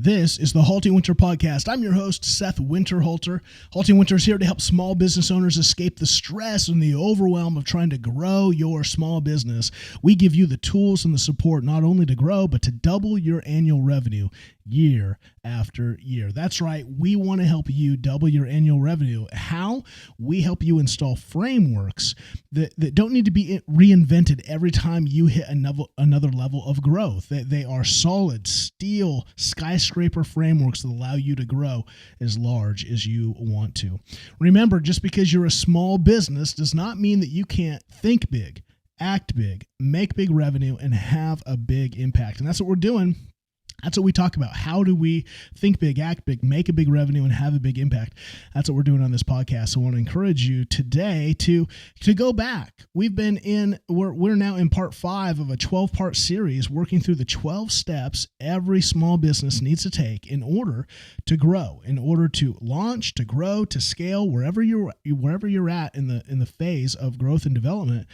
This is the HaltingWinter Podcast. I'm your host, Seth Winterhalter. HaltingWinter is here to help small business owners escape the stress and the overwhelm of trying to grow your small business. We give you the tools and the support not only to grow, but to double your annual revenue year after year. That's right. We want to help you double your annual revenue. How? We help you install frameworks that don't need to be reinvented every time you hit another level of growth. They are solid steel skyscraper frameworks that allow you to grow as large as you want to. Remember, just because you're a small business does not mean that you can't think big, act big, make big revenue, and have a big impact. And that's what we're doing. That's what we talk about. How do we think big, act big, make a big revenue, and have a big impact? That's what we're doing on this podcast. So I want to encourage you today to go back. We're now in part 5 of a 12-part series working through the 12 steps every small business needs to take in order to grow, in order to launch, to grow, to scale, wherever you're at in the phase of growth and development.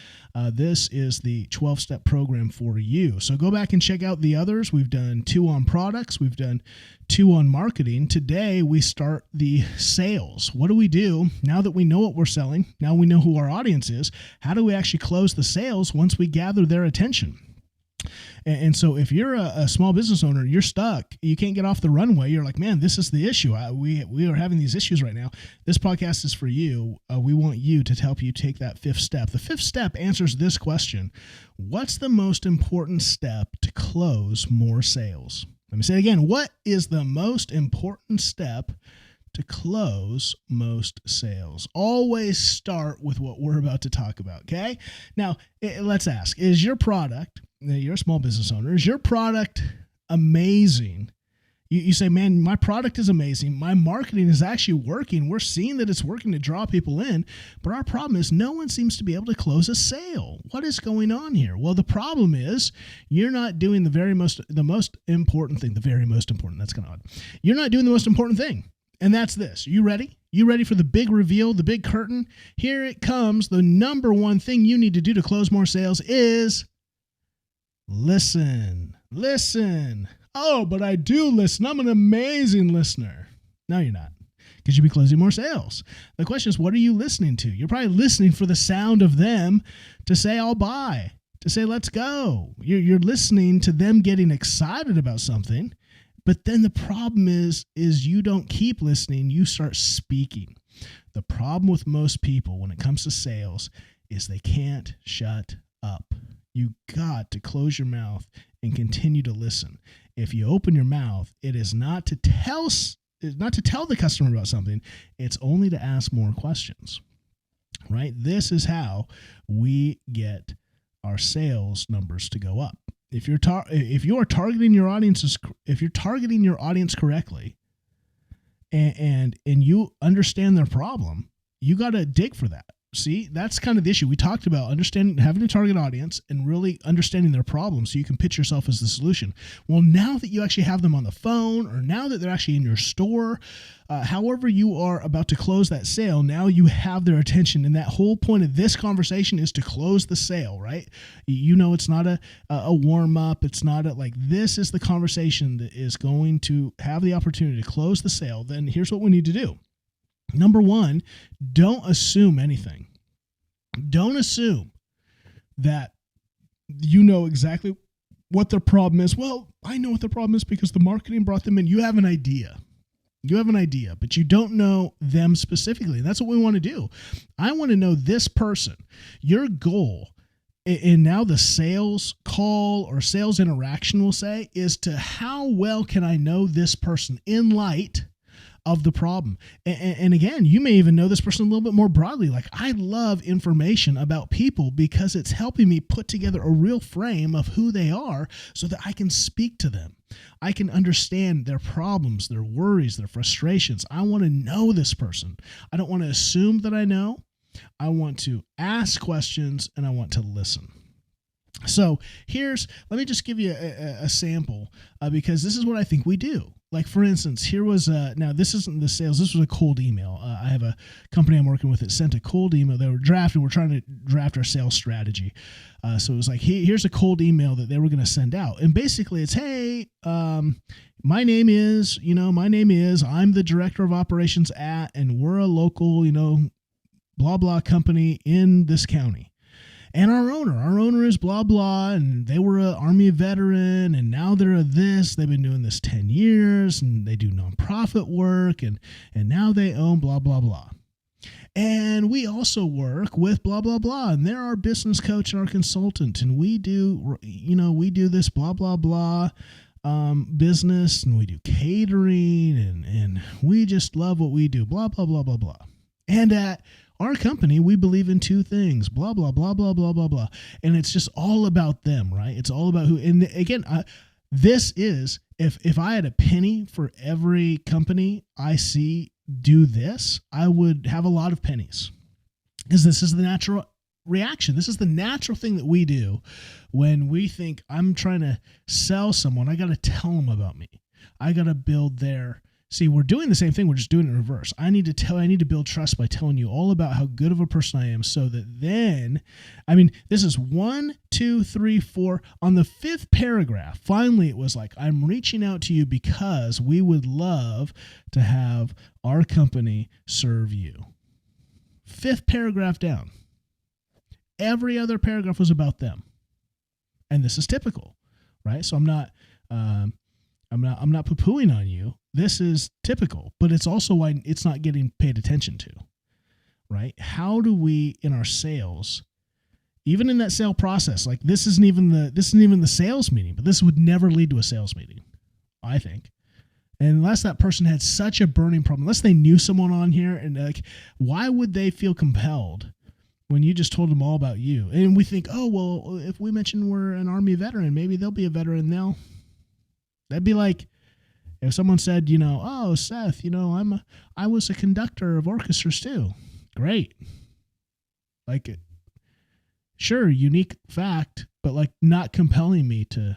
This is the 12-step program for you. So go back and check out the others. We've done 2 on products. We've done 2 on marketing. Today, we start the sales. What do we do now that we know what we're selling? Now we know who our audience is. How do we actually close the sales once we gather their attention? And so if you're a small business owner, you're stuck, you can't get off the runway, you're like, man, this is the issue. We are having these issues right now. This podcast is for you. We want you to help you take that 5th step. The 5th step answers this question: what's the most important step to close more sales? Let me say it again. What is the most important step to close most sales? Always start with what we're about to talk about, okay? Now, let's ask, is your product, you're a small business owner, is your product amazing? You say, man, my product is amazing. My marketing is actually working. We're seeing that it's working to draw people in. But our problem is no one seems to be able to close a sale. What is going on here? Well, the problem is you're not doing the most important thing. That's kind of odd. You're not doing the most important thing. And that's this. You ready? You ready for the big reveal, the big curtain? Here it comes. The number one thing you need to do to close more sales is listen. Listen. Oh, but I do listen. I'm an amazing listener. No, you're not, because you'll be closing more sales. The question is, what are you listening to? You're probably listening for the sound of them to say, I'll buy, to say, let's go. You're listening to them getting excited about something. But then the problem is you don't keep listening. You start speaking. The problem with most people when it comes to sales is they can't shut up. You got to close your mouth and continue to listen. If you open your mouth, it is not to tell the customer about something. It's only to ask more questions, right? This is how we get our sales numbers to go up. If you're targeting your audience correctly, and you understand their problem, you got to dig for that. See, that's kind of the issue. We talked about having a target audience and really understanding their problem so you can pitch yourself as the solution. Well, now that you actually have them on the phone, or now that they're actually in your store, however you are about to close that sale, now you have their attention. And that whole point of this conversation is to close the sale, right? You know, it's not a warm up. It's not this is the conversation that is going to have the opportunity to close the sale. Then here's what we need to do. Number 1, don't assume anything. Don't assume that you know exactly what their problem is. Well, I know what their problem is because the marketing brought them in. You have an idea. But you don't know them specifically. That's what we want to do. I want to know this person. Your goal, and now the sales call or sales interaction will say, is to how well can I know this person in light of the problem. And again, you may even know this person a little bit more broadly. Like, I love information about people because it's helping me put together a real frame of who they are so that I can speak to them. I can understand their problems, their worries, their frustrations. I want to know this person. I don't want to assume that I know. I want to ask questions and I want to listen. So let me just give you a sample because this is what I think we do. Like, for instance, here was now this isn't the sales. This was a cold email. I have a company I'm working with that sent a cold email. They were drafting. We're trying to draft our sales strategy. So it was like, here's a cold email that they were going to send out. And basically it's, hey, my name is, I'm the director of operations at, and we're a local, blah, blah company in this county. And our owner is blah, blah, and they were an Army veteran, and now they're a this. They've been doing this 10 years, and they do nonprofit work, and now they own blah, blah, blah. And we also work with blah, blah, blah, and they're our business coach and our consultant, and we do this blah, blah, blah business, and we do catering, and we just love what we do, blah, blah, blah, blah, blah. And at our company, we believe in two things, blah, blah, blah, blah, blah, blah, blah. And it's just all about them, right? It's all about who. And again, this is, if I had a penny for every company I see do this, I would have a lot of pennies. Because this is the natural reaction. This is the natural thing that we do when we think, I'm trying to sell someone. I got to tell them about me. I got to build their... See, we're doing the same thing. We're just doing it in reverse. I need to build trust by telling you all about how good of a person I am, so that then, this is 1, 2, 3, 4. On the 5th paragraph, finally, it was like, I'm reaching out to you because we would love to have our company serve you. 5th paragraph down. Every other paragraph was about them. And this is typical, right? So I'm not poo-pooing on you. This is typical, but it's also why it's not getting paid attention to, right? How do we, in our sales, even in that sale process, like this isn't even the sales meeting, but this would never lead to a sales meeting, I think. And unless that person had such a burning problem, unless they knew someone on here, and like, why would they feel compelled when you just told them all about you? And we think, oh, well, if we mention we're an Army veteran, maybe they'll be a veteran. That'd be like if someone said, oh, Seth, I was a conductor of orchestras too. Great. Like, sure, unique fact, but like not compelling me to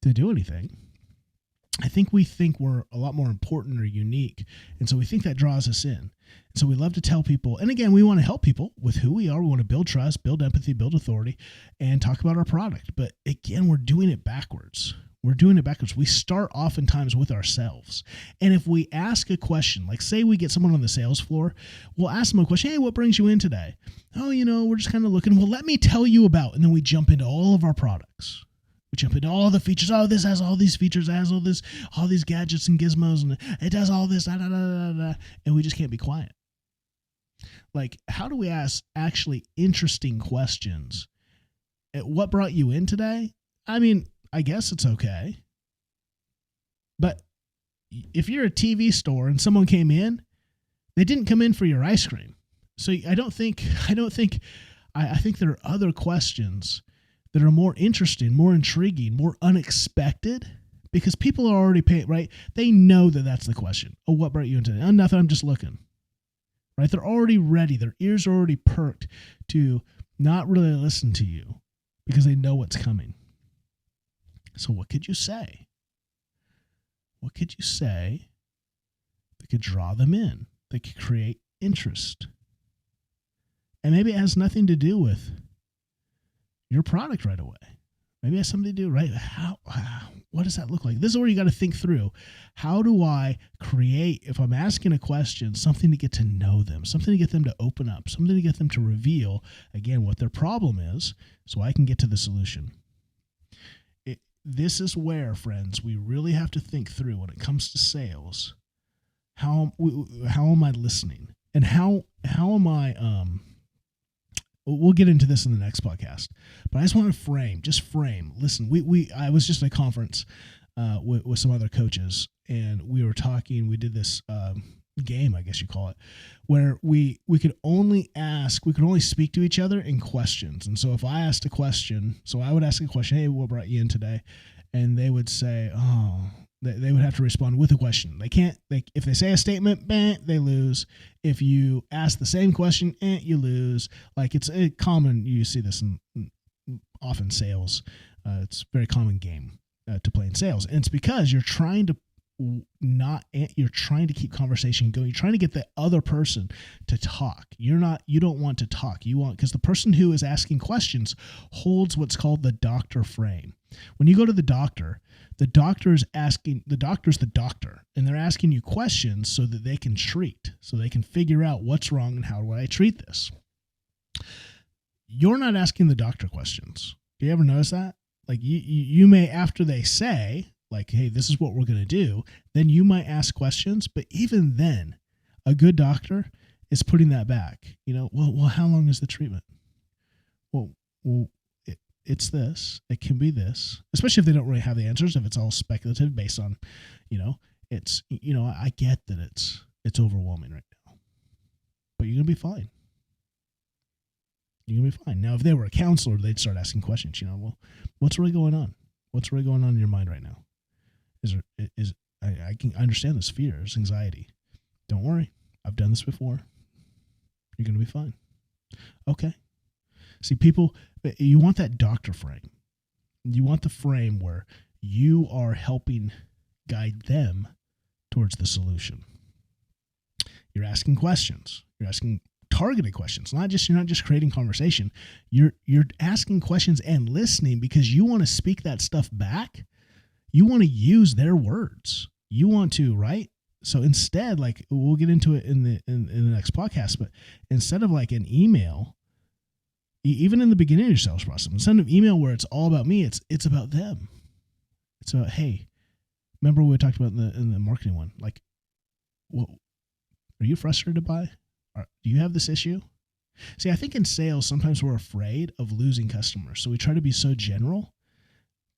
do anything. I think we think we're a lot more important or unique. And so we think that draws us in. And so we love to tell people, and again, we want to help people with who we are. We want to build trust, build empathy, build authority, and talk about our product. But again, we're doing it backwards. We start oftentimes with ourselves. And if we ask a question, like say we get someone on the sales floor, we'll ask them a question. Hey, what brings you in today? Oh, we're just kind of looking. Well, let me tell you about, and then we jump into all of our products. We jump into all the features. Oh, this has all these features. It has all these gadgets and gizmos, and it does all this, and we just can't be quiet. Like, how do we ask actually interesting questions? What brought you in today? I guess it's okay. But if you're a TV store and someone came in, they didn't come in for your ice cream. So I think there are other questions that are more interesting, more intriguing, more unexpected, because people are already paying, right? They know that that's the question. Oh, what brought you in today? Oh, nothing, I'm just looking. Right? They're already ready. Their ears are already perked to not really listen to you because they know what's coming. So what could you say? What could you say that could draw them in, that could create interest? And maybe it has nothing to do with your product right away. Maybe it has something to do, right? What does that look like? This is where you got to think through. How do I create, if I'm asking a question, something to get to know them, something to get them to open up, something to get them to reveal, again, what their problem is, so I can get to the solution. This is where, friends, we really have to think through when it comes to sales. How am I listening? And how am I, we'll get into this in the next podcast, but I just want to frame. Listen, I was just at a conference with some other coaches, and we were talking, we did this game, I guess you call it, where we could only speak to each other in questions. And so if I asked a question, I would ask a question, hey, what brought you in today? And they would say, they would have to respond with a question. They can't, if they say a statement, they lose. If you ask the same question, you lose. Like, it's common, you see this in often sales. It's a very common game to play in sales. And it's because you're trying to keep conversation going. You're trying to get the other person to talk. You don't want to talk. Because the person who is asking questions holds what's called the doctor frame. When you go to the doctor is the doctor, and they're asking you questions so that they can treat, so they can figure out what's wrong and how do I treat this. You're not asking the doctor questions. Do you ever notice that? Like you may, after they say, like, hey, this is what we're going to do, then you might ask questions. But even then, a good doctor is putting that back. Well, how long is the treatment? Well, it's this. It can be this, especially if they don't really have the answers. If it's all speculative based on, I get that it's overwhelming right now, but you're going to be fine. You're going to be fine. Now, if they were a counselor, they'd start asking questions, well, what's really going on? What's really going on in your mind right now? I can understand this fear, this anxiety. Don't worry. I've done this before. You're going to be fine. Okay. See, people, you want that doctor frame. You want the frame where you are helping guide them towards the solution. You're asking questions. You're asking targeted questions. You're not just creating conversation. You're asking questions and listening because you want to speak that stuff back. You want to use their words. You want to, right? So instead, like, we'll get into it in the next podcast, but instead of like an email, even in the beginning of your sales process, instead of email where it's all about me, it's about them. It's about, hey, remember what we talked about in the marketing one? Like, what are you frustrated by? Do you have this issue? See, I think in sales, sometimes we're afraid of losing customers. So we try to be so general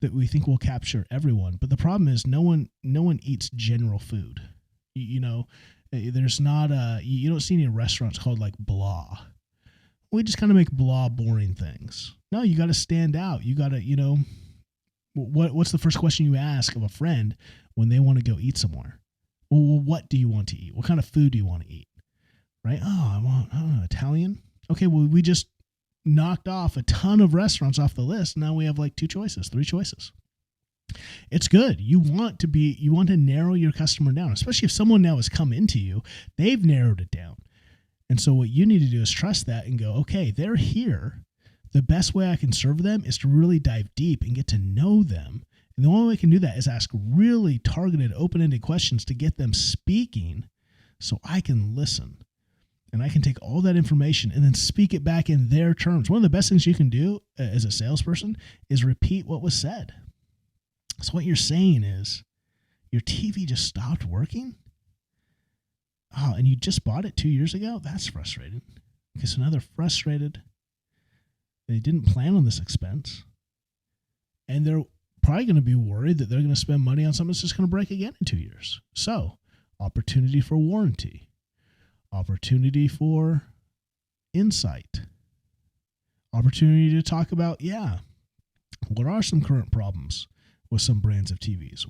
that we think we'll capture everyone. But the problem is no one eats general food. There's not you don't see any restaurants called like blah. We just kind of make blah boring things. No, you got to stand out. You got to, what's the first question you ask of a friend when they want to go eat somewhere? Well, what do you want to eat? What kind of food do you want to eat? Right? Oh, I don't know, Italian. Okay, well, we just knocked off a ton of restaurants off the list. Now we have like 3 choices. It's good. You want to narrow your customer down, especially if someone now has come into you, they've narrowed it down. And so what you need to do is trust that and go, okay, they're here. The best way I can serve them is to really dive deep and get to know them. And the only way I can do that is ask really targeted, open-ended questions to get them speaking so I can listen. And I can take all that information and then speak it back in their terms. One of the best things you can do as a salesperson is repeat what was said. So what you're saying is, your TV just stopped working? Oh, and you just bought it 2 years ago? That's frustrating. Okay, so now they're frustrated. They didn't plan on this expense. And they're probably going to be worried that they're going to spend money on something that's just going to break again in 2 years. So, opportunity for warranty. Opportunity for insight. Opportunity to talk about, what are some current problems with some brands of TVs?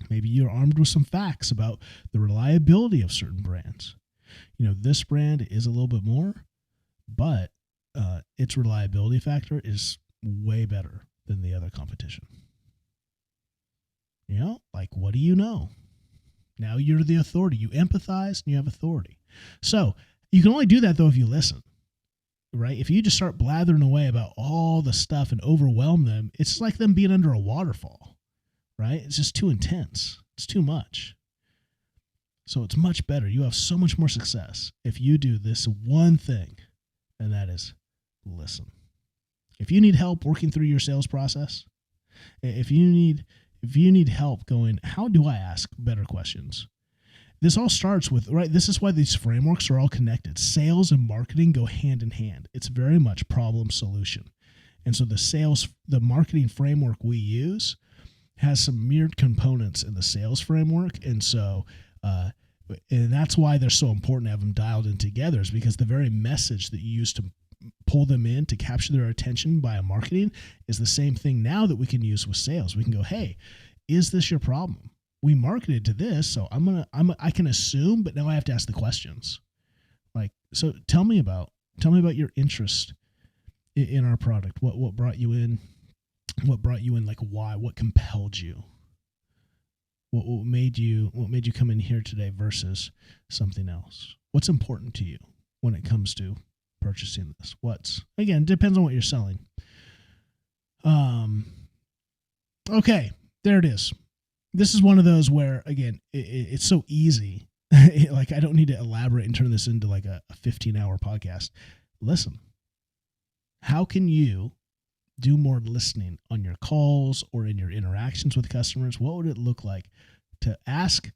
Maybe you're armed with some facts about the reliability of certain brands. This brand is a little bit more, but its reliability factor is way better than the other competition. Like, what do you know? Now you're the authority. You empathize and you have authority. So you can only do that, though, if you listen, right? If you just start blathering away about all the stuff and overwhelm them, it's like them being under a waterfall, right? It's just too intense. It's too much. So it's much better. You have so much more success if you do this one thing, and that is listen. If you need help working through your sales process, if you need help going, how do I ask better questions? This all starts with, right, this is why these frameworks are all connected. Sales and marketing go hand in hand. It's very much problem solution. And so the marketing framework we use has some mirrored components in the sales framework. And so, and that's why they're so important to have them dialed in together, is because the very message that you use to pull them in to capture their attention via marketing is the same thing now that we can use with sales. We can go, hey, is this your problem? We marketed to this, so I can assume, but now I have to ask the questions. Like, so tell me about your interest in our product? What brought you in? What brought you in? Like why? What compelled you? What made you come in here today versus something else? What's important to you when it comes to purchasing this? Again, depends on what you're selling. Okay, there it is. This is one of those where, again, it's so easy. Like, I don't need to elaborate and turn this into like a 15-hour podcast. Listen, how can you do more listening on your calls or in your interactions with customers? What would it look like to ask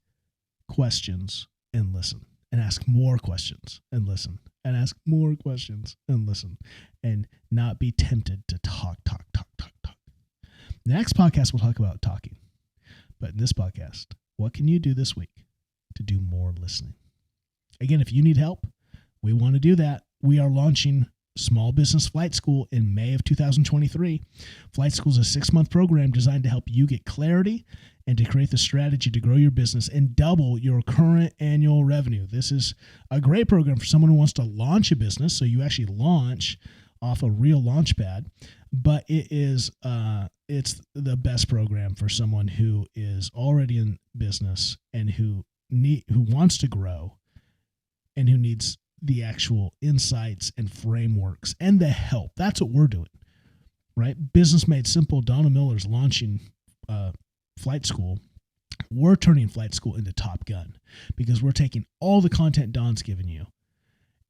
questions and listen, and ask more questions and listen, and ask more questions and listen, and not be tempted to talk. The next podcast, we'll talk about talking. But in this podcast, what can you do this week to do more listening? Again, if you need help, we want to do that. We are launching Small Business Flight School in May of 2023. Flight School is a 6-month program designed to help you get clarity and to create the strategy to grow your business and double your current annual revenue. This is a great program for someone who wants to launch a business, so you actually launch off a real launch pad, but it's the best program for someone who is already in business and who wants to grow and who needs the actual insights and frameworks and the help. That's what we're doing, right? Business Made Simple. Donna Miller's launching Flight School. We're turning Flight School into Top Gun because we're taking all the content Don's given you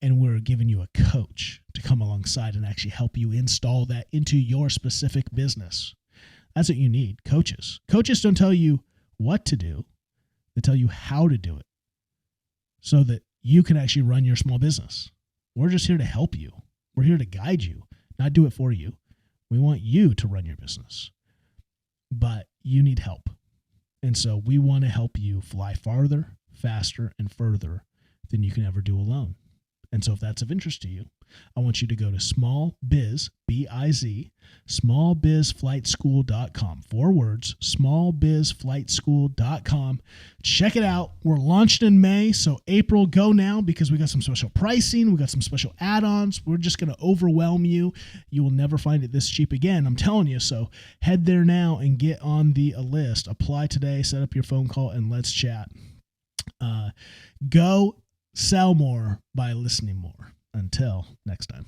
and we're giving you a coach to come alongside and actually help you install that into your specific business. That's what you need. Coaches. Coaches don't tell you what to do. They tell you how to do it so that you can actually run your small business. We're just here to help you. We're here to guide you, not do it for you. We want you to run your business, but you need help. And so we want to help you fly farther, faster, and further than you can ever do alone. And so if that's of interest to you, I want you to go to smallbizflightschool.com. 4 words, smallbizflightschool.com. Check it out. We're launching in May, so April, go now because we got some special pricing. We got some special add-ons. We're just going to overwhelm you. You will never find it this cheap again. I'm telling you. So head there now and get on the list. Apply today, set up your phone call, and let's chat. Go sell more by listening more. Until next time.